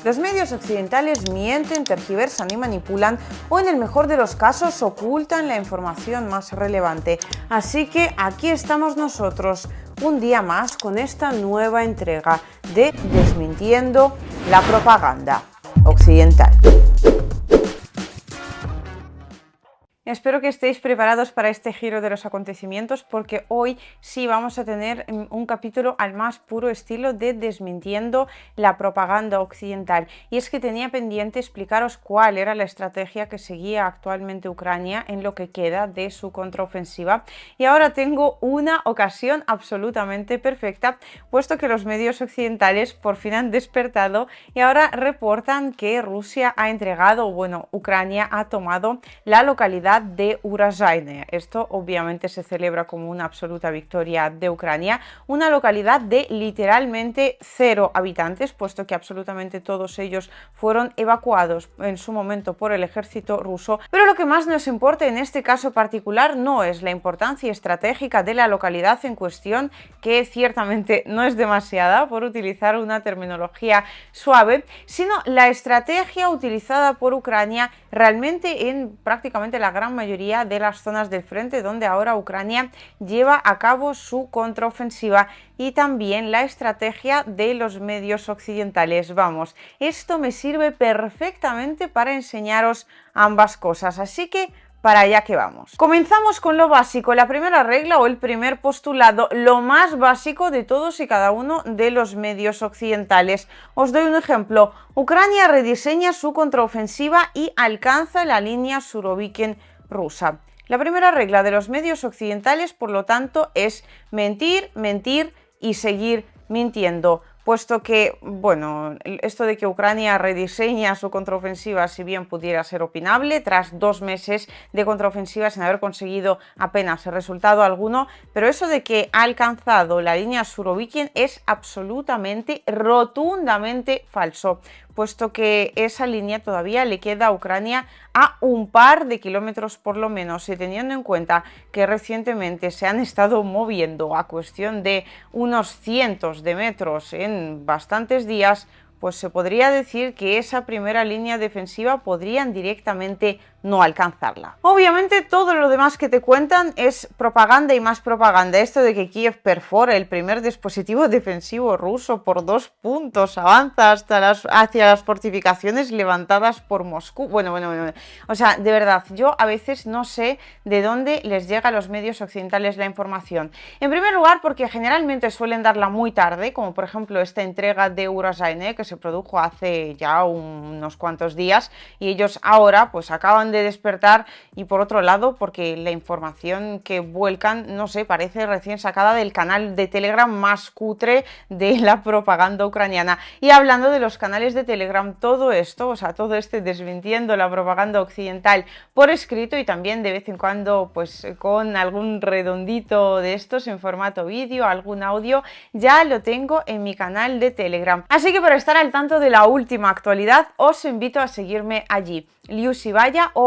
Los medios occidentales mienten, tergiversan y manipulan, o en el mejor de los casos ocultan la información más relevante. Así que aquí estamos nosotros, un día más, con esta nueva entrega de Desmintiendo la propaganda occidental. Espero que estéis preparados para este giro de los acontecimientos, porque hoy sí vamos a tener un capítulo al más puro estilo de Desmintiendo la propaganda occidental. Y es que tenía pendiente explicaros cuál era la estrategia que seguía actualmente Ucrania en lo que queda de su contraofensiva. Y ahora tengo una ocasión absolutamente perfecta, puesto que los medios occidentales por fin han despertado y ahora reportan que Rusia ha entregado, bueno, Ucrania ha tomado la localidad de Urozhaine. Esto obviamente se celebra como una absoluta victoria de Ucrania, una localidad de literalmente 0 habitantes, puesto que absolutamente todos ellos fueron evacuados en su momento por el ejército ruso. Pero lo que más nos importa en este caso particular no es la importancia estratégica de la localidad en cuestión, que ciertamente no es demasiada, por utilizar una terminología suave, sino la estrategia utilizada por Ucrania realmente en prácticamente la gran mayoría de las zonas del frente donde ahora Ucrania lleva a cabo su contraofensiva, y también la estrategia de los medios occidentales. Vamos, esto me sirve perfectamente para enseñaros ambas cosas, así que para allá que vamos. Comenzamos con lo básico, la primera regla o el primer postulado, lo más básico de todos y cada uno de los medios occidentales. Os doy un ejemplo. Ucrania rediseña su contraofensiva y alcanza la línea Surovikin rusa. La primera regla de los medios occidentales, por lo tanto, es mentir, mentir y seguir mintiendo, puesto que, bueno, esto de que Ucrania rediseña su contraofensiva, si bien pudiera ser opinable, tras 2 meses de contraofensiva sin haber conseguido apenas resultado alguno, pero eso de que ha alcanzado la línea Surovikin es absolutamente, rotundamente falso, puesto que esa línea todavía le queda a Ucrania a un par de kilómetros por lo menos, y teniendo en cuenta que recientemente se han estado moviendo a cuestión de unos cientos de metros en bastantes días, pues se podría decir que esa primera línea defensiva podrían directamente no alcanzarla. Obviamente todo lo demás que te cuentan es propaganda y más propaganda. Esto de que Kiev perfora el primer dispositivo defensivo ruso por 2 puntos, avanza hasta hacia las fortificaciones levantadas por Moscú. Bueno, o sea, de verdad, yo a veces no sé de dónde les llega a los medios occidentales la información. En primer lugar, porque generalmente suelen darla muy tarde, como por ejemplo esta entrega de Urozhaine, que se produjo hace ya unos cuantos días, y ellos ahora pues acaban de despertar, y por otro lado porque la información que vuelcan, no sé, parece recién sacada del canal de Telegram más cutre de la propaganda ucraniana. Y hablando de los canales de Telegram, todo esto, o sea, todo este desmintiendo la propaganda occidental por escrito, y también de vez en cuando pues con algún redondito de estos en formato vídeo, algún audio, ya lo tengo en mi canal de Telegram. Así que para estar al tanto de la última actualidad os invito a seguirme allí, Liusivaya o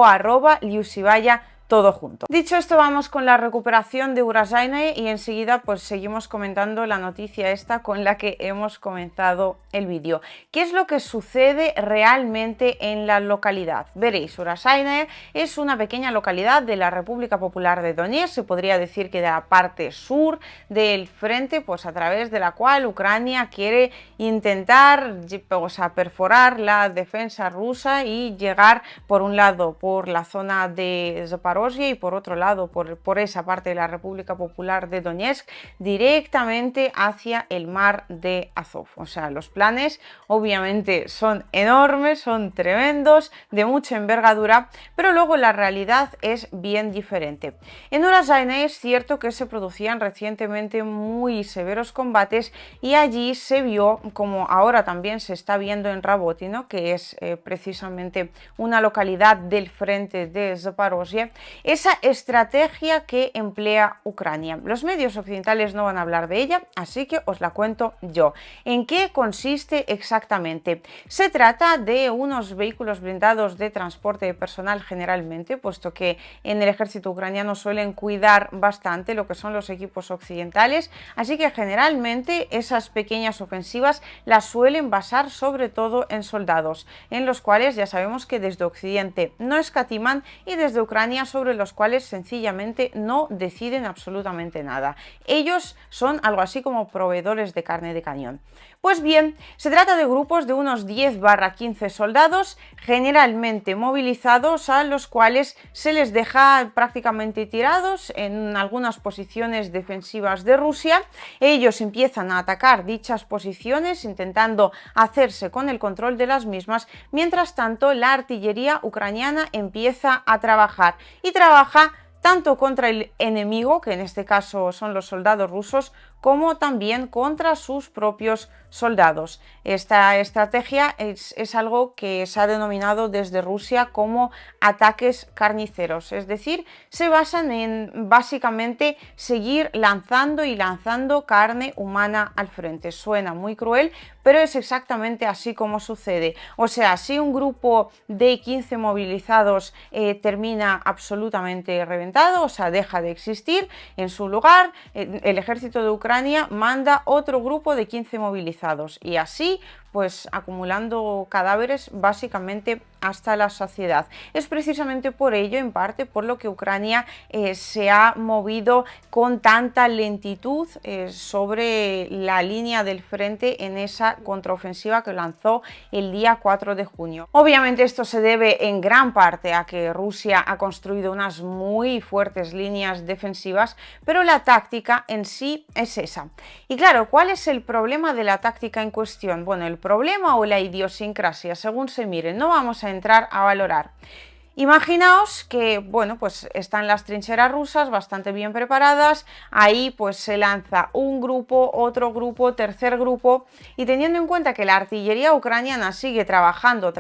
@Liusivaya, todo junto. Dicho esto, vamos con la recuperación de Urozhaine y enseguida pues seguimos comentando la noticia esta con la que hemos comenzado el vídeo. ¿Qué es lo que sucede realmente en la localidad? Veréis, Urozhaine es una pequeña localidad de la República Popular de Donetsk, se podría decir que de la parte sur del frente, pues a través de la cual Ucrania quiere intentar, o sea, perforar la defensa rusa y llegar por un lado por la zona de Zaporozhye y por otro lado por esa parte de la República Popular de Donetsk directamente hacia el mar de Azov. O sea, los planes obviamente son enormes, son tremendos, de mucha envergadura, pero luego la realidad es bien diferente. En Urozhaine es cierto que se producían recientemente muy severos combates, y allí se vio, como ahora también se está viendo en Rabotino, que es precisamente una localidad del frente de Zaporozhye, esa estrategia que emplea Ucrania. Los medios occidentales no van a hablar de ella, así que os la cuento yo. ¿En qué consiste exactamente? Se trata de unos vehículos blindados de transporte personal generalmente, puesto que en el ejército ucraniano suelen cuidar bastante lo que son los equipos occidentales, así que generalmente esas pequeñas ofensivas las suelen basar sobre todo en soldados, en los cuales ya sabemos que desde Occidente no escatiman y desde Ucrania sobre los cuales sencillamente no deciden absolutamente nada. Ellos son algo así como proveedores de carne de cañón. Pues bien, se trata de grupos de unos 10-15 soldados, generalmente movilizados, a los cuales se les deja prácticamente tirados en algunas posiciones defensivas de Rusia. Ellos empiezan a atacar dichas posiciones, intentando hacerse con el control de las mismas. Mientras tanto, la artillería ucraniana empieza a trabajar y trabaja tanto contra el enemigo, que en este caso son los soldados rusos, como también contra sus propios soldados. Esta estrategia es algo que se ha denominado desde Rusia como ataques carniceros, es decir, se basan en básicamente seguir lanzando y lanzando carne humana al frente. Suena muy cruel, pero es exactamente así como sucede. O sea, si un grupo de 15 movilizados termina absolutamente reventado, o sea, deja de existir, en su lugar el ejército de Ucrania manda otro grupo de 15 movilizados y así pues acumulando cadáveres básicamente hasta la saciedad. Es precisamente por ello, en parte, por lo que Ucrania se ha movido con tanta lentitud sobre la línea del frente en esa contraofensiva que lanzó el día 4 de junio. Obviamente esto se debe en gran parte a que Rusia ha construido unas muy fuertes líneas defensivas, pero la táctica en sí es esa. Y claro, ¿cuál es el problema de la táctica en cuestión? Bueno, el problema o la idiosincrasia, según se mire, no vamos a entrar a valorar. Imaginaos que, bueno, pues están las trincheras rusas bastante bien preparadas, ahí pues se lanza un grupo, otro grupo, tercer grupo, y teniendo en cuenta que la artillería ucraniana sigue trabajando,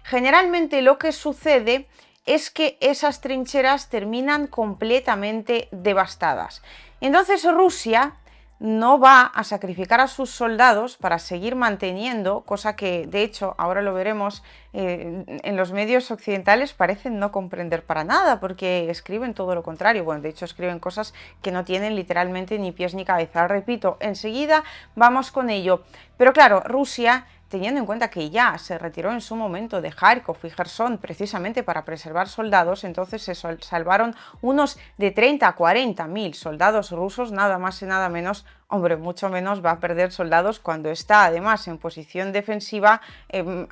generalmente lo que sucede es que esas trincheras terminan completamente devastadas. Entonces Rusia no va a sacrificar a sus soldados para seguir manteniendo, cosa que de hecho ahora lo veremos en los medios occidentales parecen no comprender para nada, porque escriben todo lo contrario. Bueno, de hecho escriben cosas que no tienen literalmente ni pies ni cabeza. Repito, enseguida vamos con ello. Pero claro, Rusia, teniendo en cuenta que ya se retiró en su momento de Kharkov y Gerson precisamente para preservar soldados, entonces se salvaron unos de 30 a 40.000 soldados rusos, nada más y nada menos. Hombre, mucho menos va a perder soldados cuando está además en posición defensiva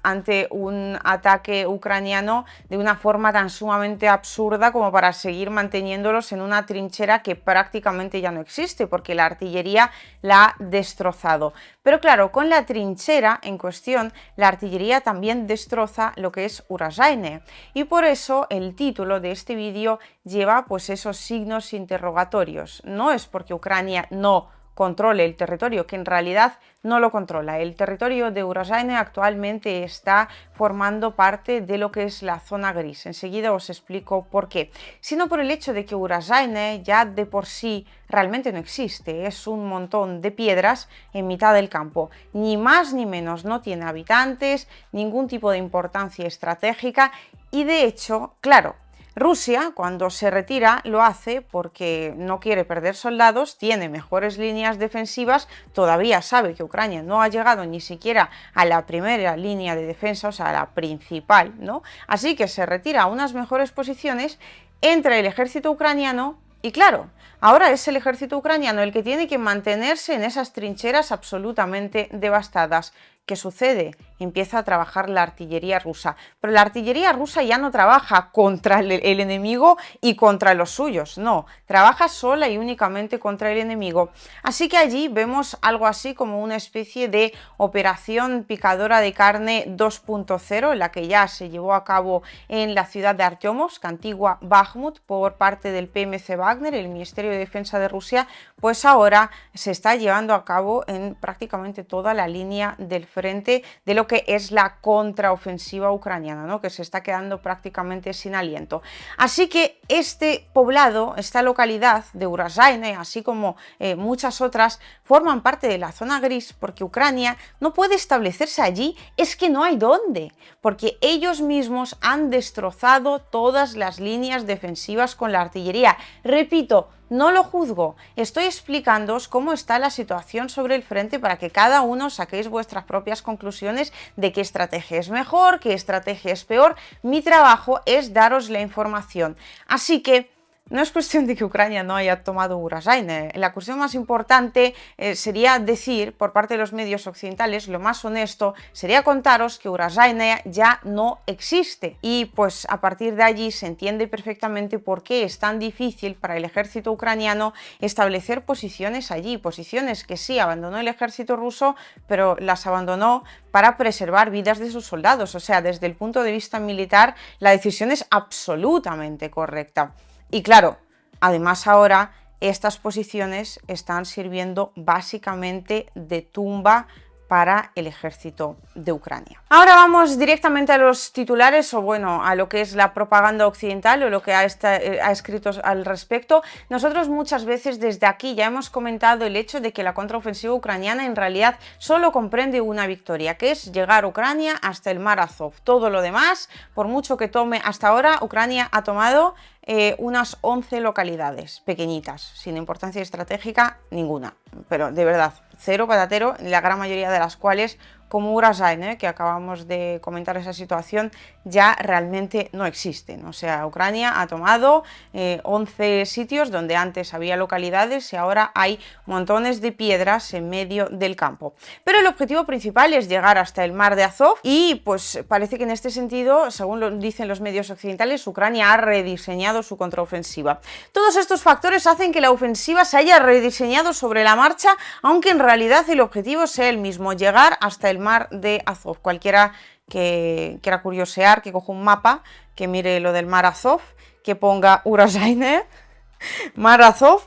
ante un ataque ucraniano de una forma tan sumamente absurda como para seguir manteniéndolos en una trinchera que prácticamente ya no existe porque la artillería la ha destrozado. Pero claro, con la trinchera en cuestión, la artillería también destroza lo que es Urazaine, y por eso el título de este vídeo lleva pues esos signos interrogatorios. No es porque Ucrania no controle el territorio, que en realidad no lo controla. El territorio de Urazaine actualmente está formando parte de lo que es la zona gris. Enseguida os explico por qué. Sino por el hecho de que Urazaine ya de por sí realmente no existe. Es un montón de piedras en mitad del campo. Ni más ni menos, no tiene habitantes, ningún tipo de importancia estratégica y de hecho, claro, Rusia, cuando se retira, lo hace porque no quiere perder soldados, tiene mejores líneas defensivas, todavía sabe que Ucrania no ha llegado ni siquiera a la primera línea de defensa, o sea, a la principal, ¿no? Así que se retira a unas mejores posiciones, entra el ejército ucraniano y claro, ahora es el ejército ucraniano el que tiene que mantenerse en esas trincheras absolutamente devastadas. ¿Qué sucede? Empieza a trabajar la artillería rusa, pero la artillería rusa ya no trabaja contra el enemigo y contra los suyos, no, trabaja sola y únicamente contra el enemigo. Así que allí vemos algo así como una especie de operación picadora de carne 2.0, la que ya se llevó a cabo en la ciudad de Artyomovsk, antigua Bakhmut, por parte del PMC Wagner, el Ministerio de Defensa de Rusia, pues ahora se está llevando a cabo en prácticamente toda la línea del frente frente de lo que es la contraofensiva ucraniana, ¿no? Que se está quedando prácticamente sin aliento. Así que este poblado, esta localidad de Urazaine, así como muchas otras, forman parte de la zona gris porque Ucrania no puede establecerse allí, es que no hay dónde, porque ellos mismos han destrozado todas las líneas defensivas con la artillería. Repito, no lo juzgo, estoy explicándoos cómo está la situación sobre el frente para que cada uno saquéis vuestras propias conclusiones de qué estrategia es mejor, qué estrategia es peor. Mi trabajo es daros la información. Así que no es cuestión de que Ucrania no haya tomado Urazaine. La cuestión más importante sería decir, por parte de los medios occidentales, lo más honesto sería contaros que Urazaine ya no existe. Y pues a partir de allí se entiende perfectamente por qué es tan difícil para el ejército ucraniano establecer posiciones allí. Posiciones que sí abandonó el ejército ruso, pero las abandonó para preservar vidas de sus soldados. O sea, desde el punto de vista militar, la decisión es absolutamente correcta. Y claro, además ahora estas posiciones están sirviendo básicamente de tumba para el ejército de Ucrania. Ahora vamos directamente a los titulares, o bueno, a lo que es la propaganda occidental o lo que ha escrito al respecto. Nosotros muchas veces desde aquí ya hemos comentado el hecho de que la contraofensiva ucraniana en realidad solo comprende una victoria, que es llegar a Ucrania hasta el mar Azov. Todo lo demás, por mucho que tome hasta ahora, Ucrania ha tomado unas 11 localidades pequeñitas, sin importancia estratégica ninguna, pero de verdad, cero patatero, la gran mayoría de las cuales, como Urazaine, que acabamos de comentar esa situación, ya realmente no existen. O sea, Ucrania ha tomado 11 sitios donde antes había localidades y ahora hay montones de piedras en medio del campo. Pero el objetivo principal es llegar hasta el mar de Azov y pues parece que en este sentido, según lo dicen los medios occidentales, Ucrania ha rediseñado su contraofensiva. Todos estos factores hacen que la ofensiva se haya rediseñado sobre la marcha, aunque en realidad el objetivo sea el mismo, llegar hasta el mar de Azov. Cualquiera que quiera curiosear, que coja un mapa, que mire lo del mar Azov, que ponga Urazaine, mar Azov,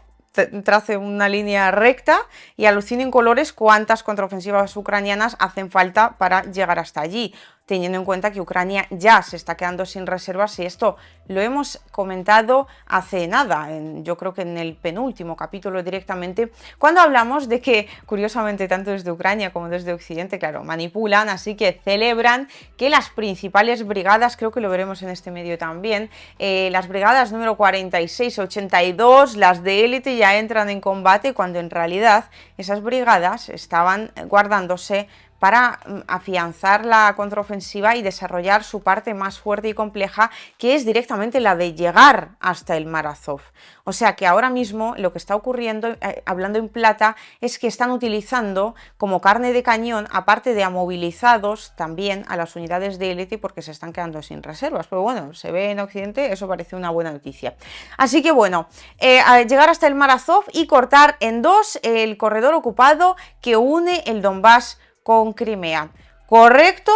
trace una línea recta y alucine en colores cuántas contraofensivas ucranianas hacen falta para llegar hasta allí, teniendo en cuenta que Ucrania ya se está quedando sin reservas, y esto lo hemos comentado hace nada, yo creo que en el penúltimo capítulo directamente, cuando hablamos de que, curiosamente, tanto desde Ucrania como desde Occidente, claro, manipulan, así que celebran que las principales brigadas, creo que lo veremos en este medio también, las brigadas número 46 y 82, las de élite, ya entran en combate, cuando en realidad esas brigadas estaban guardándose para afianzar la contraofensiva y desarrollar su parte más fuerte y compleja, que es directamente la de llegar hasta el mar Azov. O sea que ahora mismo lo que está ocurriendo, hablando en plata, es que están utilizando como carne de cañón, aparte de a movilizados, también a las unidades de élite, porque se están quedando sin reservas. Pero bueno, se ve en Occidente, eso parece una buena noticia. Así que bueno, llegar hasta el mar Azov y cortar en dos el corredor ocupado que une el Donbass con Crimea. Correcto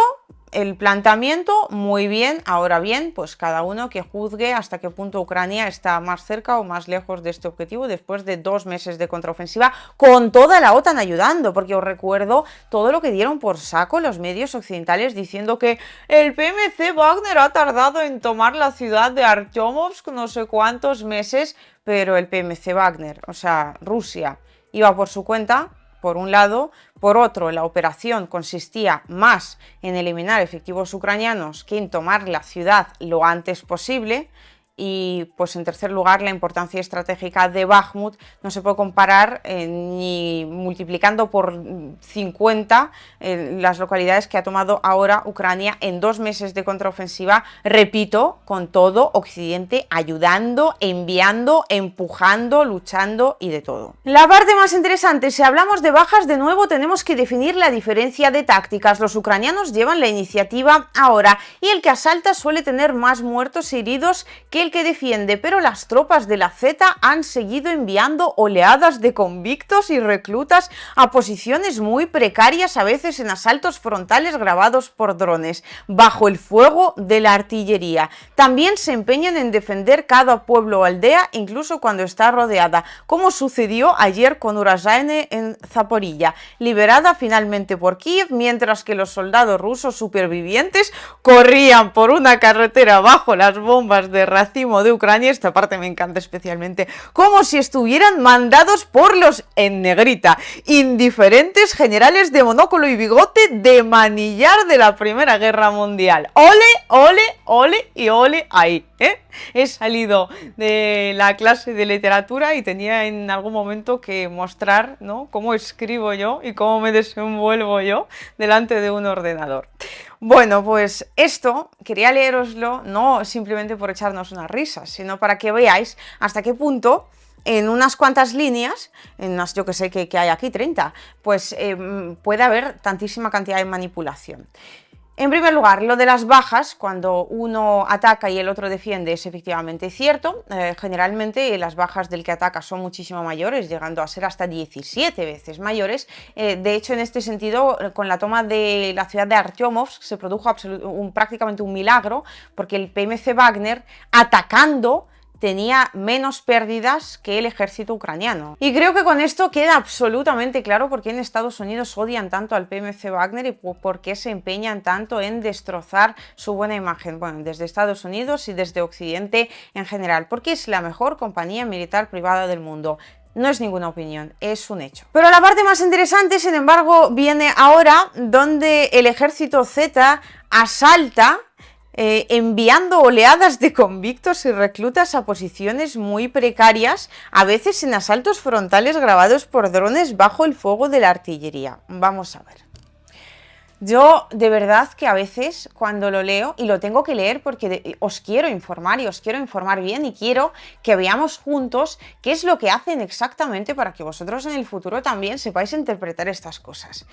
el planteamiento, muy bien. Ahora bien, pues cada uno que juzgue hasta qué punto Ucrania está más cerca o más lejos de este objetivo después de 2 meses de contraofensiva, con toda la OTAN ayudando, porque os recuerdo todo lo que dieron por saco los medios occidentales diciendo que el PMC Wagner ha tardado en tomar la ciudad de Artyomovsk no sé cuántos meses, pero el PMC Wagner, o sea, Rusia, iba por su cuenta, por un lado. Por otro, la operación consistía más en eliminar efectivos ucranianos que en tomar la ciudad lo antes posible. Y pues en tercer lugar, la importancia estratégica de Bakhmut no se puede comparar ni multiplicando por 50 las localidades que ha tomado ahora Ucrania en 2 meses de contraofensiva, repito, con todo Occidente ayudando, enviando, empujando, luchando y de todo. La parte más interesante, si hablamos de bajas, de nuevo tenemos que definir la diferencia de tácticas. Los ucranianos llevan la iniciativa ahora y el que asalta suele tener más muertos y heridos que el que defiende, pero las tropas de la Z han seguido enviando oleadas de convictos y reclutas a posiciones muy precarias, a veces en asaltos frontales grabados por drones, bajo el fuego de la artillería. También se empeñan en defender cada pueblo o aldea, incluso cuando está rodeada, como sucedió ayer con Urazhaine en Zaporilla, liberada finalmente por Kiev, mientras que los soldados rusos supervivientes corrían por una carretera bajo las bombas de racimo de Ucrania. Esta parte me encanta especialmente, como si estuvieran mandados por los, en negrita, indiferentes generales de monóculo y bigote de manillar de la Primera Guerra Mundial. ¡Ole, ole, ole y ole ahí! He salido de la clase de literatura y tenía en algún momento que mostrar, ¿no?, cómo escribo yo y cómo me desenvuelvo yo delante de un ordenador. Bueno, pues esto quería leeroslo no simplemente por echarnos unas risas, sino para que veáis hasta qué punto en unas cuantas líneas, en unas, yo que sé que hay aquí 30, pues puede haber tantísima cantidad de manipulación. En primer lugar, lo de las bajas, cuando uno ataca y el otro defiende, es efectivamente cierto. Generalmente las bajas del que ataca son muchísimo mayores, llegando a ser hasta 17 veces mayores. De hecho, en este sentido, con la toma de la ciudad de Artyomovsk se produjo prácticamente un milagro, porque el PMC Wagner, atacando, tenía menos pérdidas que el ejército ucraniano. Y creo que con esto queda absolutamente claro por qué en Estados Unidos odian tanto al PMC Wagner y por qué se empeñan tanto en destrozar su buena imagen, bueno, desde Estados Unidos y desde Occidente en general, porque es la mejor compañía militar privada del mundo. No es ninguna opinión, es un hecho. Pero la parte más interesante, sin embargo, viene ahora, donde el ejército Z asalta enviando oleadas de convictos y reclutas a posiciones muy precarias, a veces en asaltos frontales grabados por drones bajo el fuego de la artillería. Vamos a ver. Yo de verdad que a veces cuando lo leo, y lo tengo que leer porque os quiero informar y os quiero informar bien y quiero que veamos juntos qué es lo que hacen exactamente para que vosotros en el futuro también sepáis interpretar estas cosas.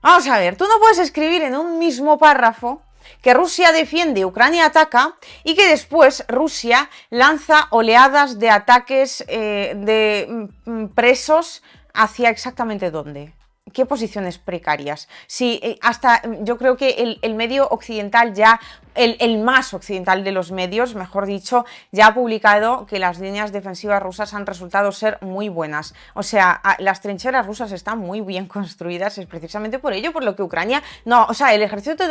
Vamos a ver, tú no puedes escribir en un mismo párrafo que Rusia defiende, Ucrania ataca, y que después Rusia lanza oleadas de ataques de presos hacia exactamente dónde. ¿Qué posiciones precarias? Sí, hasta yo creo que el medio occidental ya, el más occidental de los medios, mejor dicho, ya ha publicado que las líneas defensivas rusas han resultado ser muy buenas. O sea, las trincheras rusas están muy bien construidas, es precisamente por ello, por lo que Ucrania, no, o sea, el ejército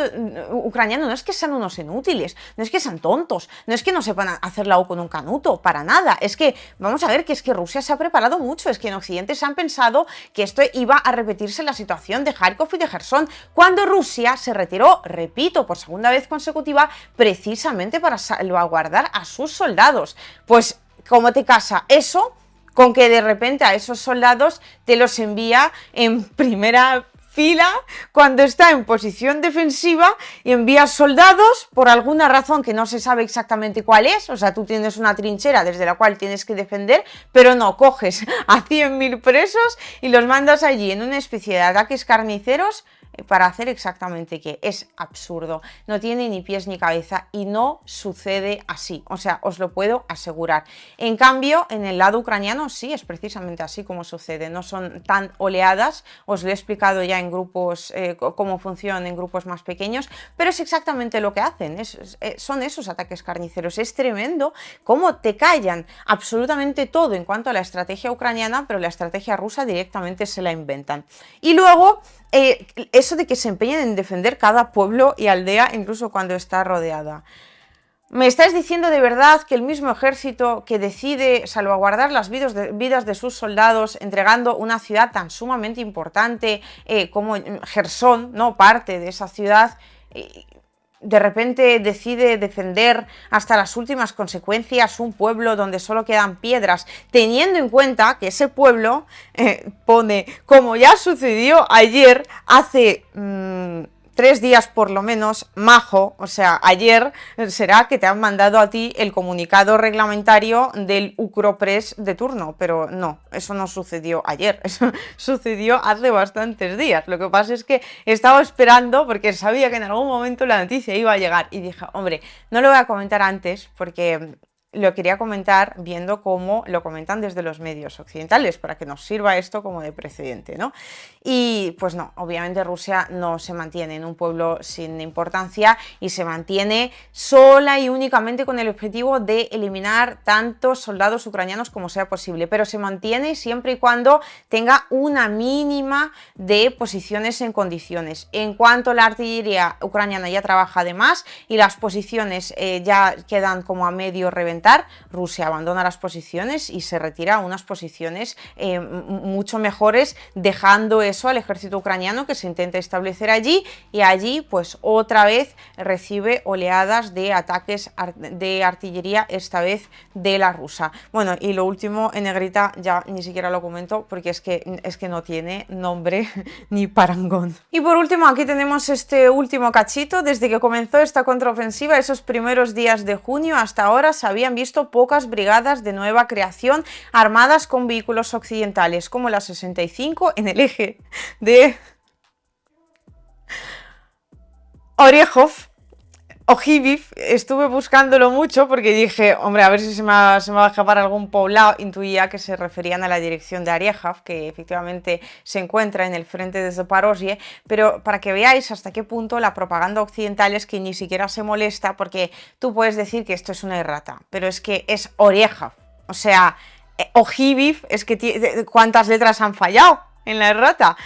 ucraniano no es que sean unos inútiles, no es que sean tontos, no es que no sepan hacer la U con un canuto, para nada. Es que, vamos a ver, que es que Rusia se ha preparado mucho, es que en Occidente se han pensado que esto iba a repetirse la situación de Kharkov y de Gerson, cuando Rusia se retiró, repito, por segunda vez consecutiva, precisamente para salvaguardar a sus soldados. Pues, ¿cómo te casa eso con que de repente a esos soldados te los envía en primera fila cuando está en posición defensiva y envía soldados por alguna razón que no se sabe exactamente cuál es? O sea, tú tienes una trinchera desde la cual tienes que defender, pero no, coges a 100.000 presos y los mandas allí en una especie de ataques carniceros para hacer exactamente qué. Es absurdo, no tiene ni pies ni cabeza y no sucede así, o sea, os lo puedo asegurar. En cambio, en el lado ucraniano sí es precisamente así como sucede, no son tan oleadas, os lo he explicado ya en grupos, cómo funcionan en grupos más pequeños, pero es exactamente lo que hacen, son esos ataques carniceros. Es tremendo cómo te callan absolutamente todo en cuanto a la estrategia ucraniana, pero la estrategia rusa directamente se la inventan. Y luego, eso de que se empeñen en defender cada pueblo y aldea, incluso cuando está rodeada. ¿Me estáis diciendo de verdad que el mismo ejército que decide salvaguardar las vidas de sus soldados entregando una ciudad tan sumamente importante como Gerson, ¿no?, parte de esa ciudad, de repente decide defender hasta las últimas consecuencias un pueblo donde solo quedan piedras, teniendo en cuenta que ese pueblo pone, como ya sucedió ayer, hace 3 días por lo menos, majo, o sea, ayer será que te han mandado a ti el comunicado reglamentario del Ucropress de turno, pero no, eso no sucedió ayer, eso sucedió hace bastantes días. Lo que pasa es que estaba esperando porque sabía que en algún momento la noticia iba a llegar y dije, hombre, no lo voy a comentar antes porque lo quería comentar viendo cómo lo comentan desde los medios occidentales, para que nos sirva esto como de precedente, ¿no? Y pues no, obviamente Rusia no se mantiene en un pueblo sin importancia y se mantiene sola y únicamente con el objetivo de eliminar tantos soldados ucranianos como sea posible, pero se mantiene siempre y cuando tenga una mínima de posiciones en condiciones. En cuanto la artillería ucraniana ya trabaja de más y las posiciones ya quedan como a medio reventar, Rusia abandona las posiciones y se retira a unas posiciones mucho mejores, dejando eso al ejército ucraniano que se intenta establecer allí, y allí pues otra vez recibe oleadas de ataques de artillería, esta vez de la rusa. Bueno, y lo último en negrita ya ni siquiera lo comento porque es que no tiene nombre ni parangón. Y por último aquí tenemos este último cachito. Desde que comenzó esta contraofensiva, esos primeros días de junio hasta ahora se habían visto pocas brigadas de nueva creación armadas con vehículos occidentales, como la 65 en el eje de Orejov o Lviv. Estuve buscándolo mucho porque dije, hombre, a ver si se me va a escapar algún poblado. Intuía que se referían a la dirección de Orejov, que efectivamente se encuentra en el frente de Zaporozhye, pero para que veáis hasta qué punto la propaganda occidental es que ni siquiera se molesta, porque tú puedes decir que esto es una errata, pero es que es Orejov, o sea, o Lviv, es que ¿cuántas letras han fallado en la errata?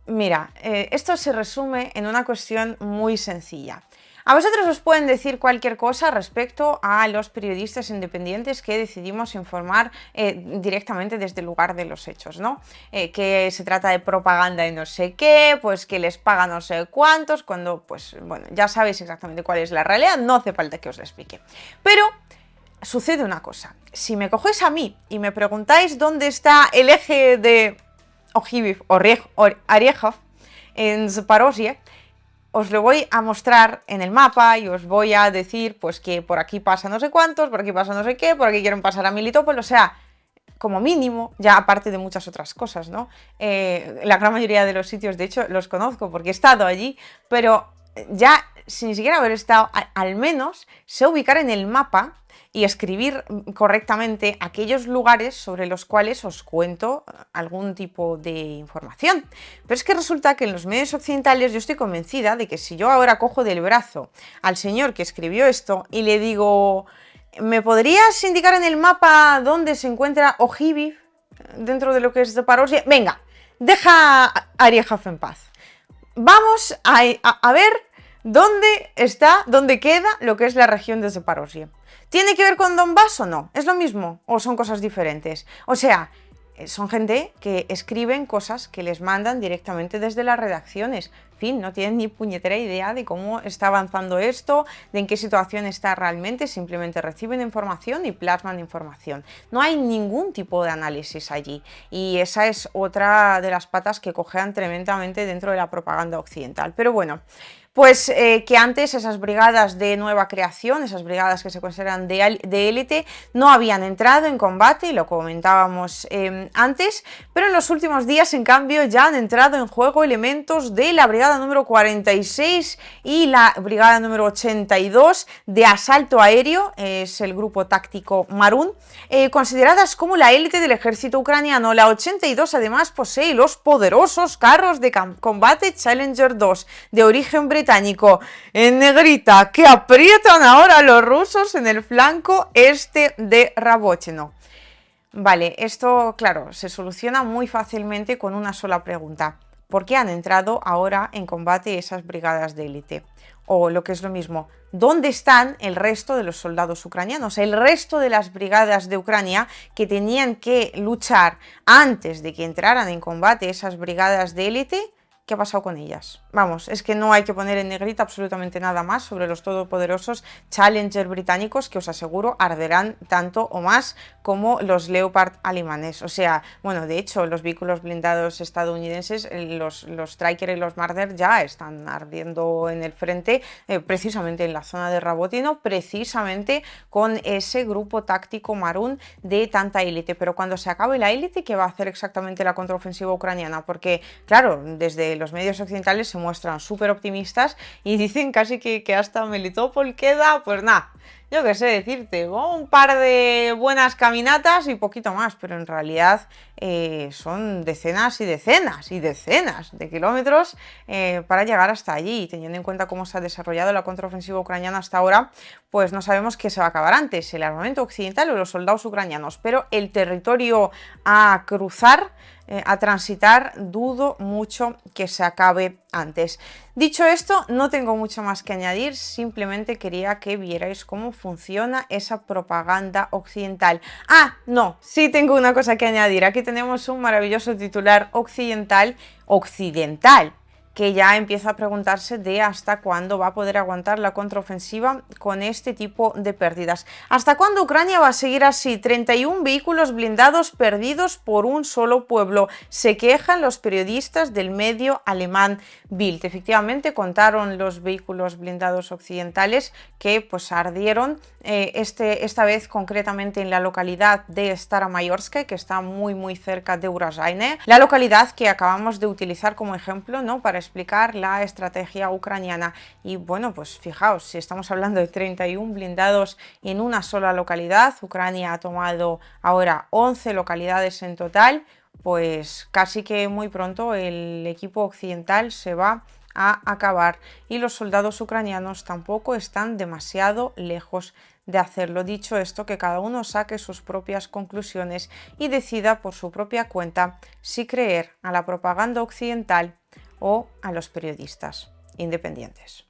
Mira, esto se resume en una cuestión muy sencilla. A vosotros os pueden decir cualquier cosa respecto a los periodistas independientes que decidimos informar directamente desde el lugar de los hechos, ¿no? Que se trata de propaganda y no sé qué, pues que les pagan no sé cuántos, cuando, pues, bueno, ya sabéis exactamente cuál es la realidad, no hace falta que os la explique. Pero sucede una cosa, si me cogéis a mí y me preguntáis dónde está el eje de Lviv o Orejov en Zaporozhye, os lo voy a mostrar en el mapa y os voy a decir pues que por aquí pasa no sé cuántos, por aquí pasa no sé qué, por aquí quieren pasar a Melitopol, o sea, como mínimo, ya aparte de muchas otras cosas, ¿no? La gran mayoría de los sitios, de hecho, los conozco porque he estado allí, pero ya sin ni siquiera haber estado, al menos sé ubicar en el mapa y escribir correctamente aquellos lugares sobre los cuales os cuento algún tipo de información. Pero es que resulta que en los medios occidentales yo estoy convencida de que si yo ahora cojo del brazo al señor que escribió esto y le digo, ¿me podrías indicar en el mapa dónde se encuentra Lviv dentro de lo que es Zaporozhye? Venga, deja a Orejov en paz. Vamos a ver dónde queda lo que es la región de Zaporozhye. ¿Tiene que ver con Donbass o no? ¿Es lo mismo o son cosas diferentes? O sea, son gente que escriben cosas que les mandan directamente desde las redacciones. En fin, no tienen ni puñetera idea de cómo está avanzando esto, de en qué situación está realmente, simplemente reciben información y plasman información. No hay ningún tipo de análisis allí, y esa es otra de las patas que cojean tremendamente dentro de la propaganda occidental. Pero bueno, pues que antes esas brigadas de nueva creación, esas brigadas que se consideran de élite, no habían entrado en combate, y lo comentábamos antes, pero en los últimos días, en cambio, ya han entrado en juego elementos de la brigada número 46 y la brigada número 82 de asalto aéreo, es el grupo táctico Marun, consideradas como la élite del ejército ucraniano. La 82 además posee los poderosos carros de combate Challenger 2 de origen británico, en negrita, que aprietan ahora a los rusos en el flanco este de Rabochino. Vale, esto, claro, se soluciona muy fácilmente con una sola pregunta. ¿Por qué han entrado ahora en combate esas brigadas de élite? O lo que es lo mismo, ¿dónde están el resto de los soldados ucranianos? El resto de las brigadas de Ucrania que tenían que luchar antes de que entraran en combate esas brigadas de élite. ¿Qué ha pasado con ellas? Vamos, es que no hay que poner en negrita absolutamente nada más sobre los todopoderosos Challenger británicos, que os aseguro arderán tanto o más como los Leopard alemanes. O sea, bueno, de hecho, los vehículos blindados estadounidenses, los Striker y los Marder, ya están ardiendo en el frente, precisamente en la zona de Rabotino, precisamente con ese grupo táctico Marun de tanta élite. Pero cuando se acabe la élite, ¿qué va a hacer exactamente la contraofensiva ucraniana? Porque, claro, desde los medios occidentales se muestran súper optimistas y dicen casi que hasta Melitopol queda, pues nada, yo qué sé decirte, un par de buenas caminatas y poquito más, pero en realidad son decenas y decenas y decenas de kilómetros para llegar hasta allí. Teniendo en cuenta cómo se ha desarrollado la contraofensiva ucraniana hasta ahora, pues no sabemos qué se va a acabar antes, el armamento occidental o los soldados ucranianos, pero el territorio a cruzar, a transitar, dudo mucho que se acabe antes. Dicho esto, no tengo mucho más que añadir, simplemente quería que vierais cómo funciona esa propaganda occidental. Ah, no, sí tengo una cosa que añadir. Aquí tenemos un maravilloso titular occidental, que ya empieza a preguntarse de hasta cuándo va a poder aguantar la contraofensiva con este tipo de pérdidas. ¿Hasta cuándo Ucrania va a seguir así? 31 vehículos blindados perdidos por un solo pueblo. Se quejan los periodistas del medio alemán Bild. Efectivamente, contaron los vehículos blindados occidentales que pues ardieron esta vez concretamente en la localidad de Staramayorsk, que está muy cerca de Urazaine, la localidad que acabamos de utilizar como ejemplo, ¿no?, para explicar la estrategia ucraniana. Y bueno, pues fijaos, si estamos hablando de 31 blindados en una sola localidad, Ucrania ha tomado ahora 11 localidades en total, pues casi que muy pronto el equipo occidental se va a acabar y los soldados ucranianos tampoco están demasiado lejos de hacerlo. Dicho esto, que cada uno saque sus propias conclusiones y decida por su propia cuenta si creer a la propaganda occidental o a los periodistas independientes.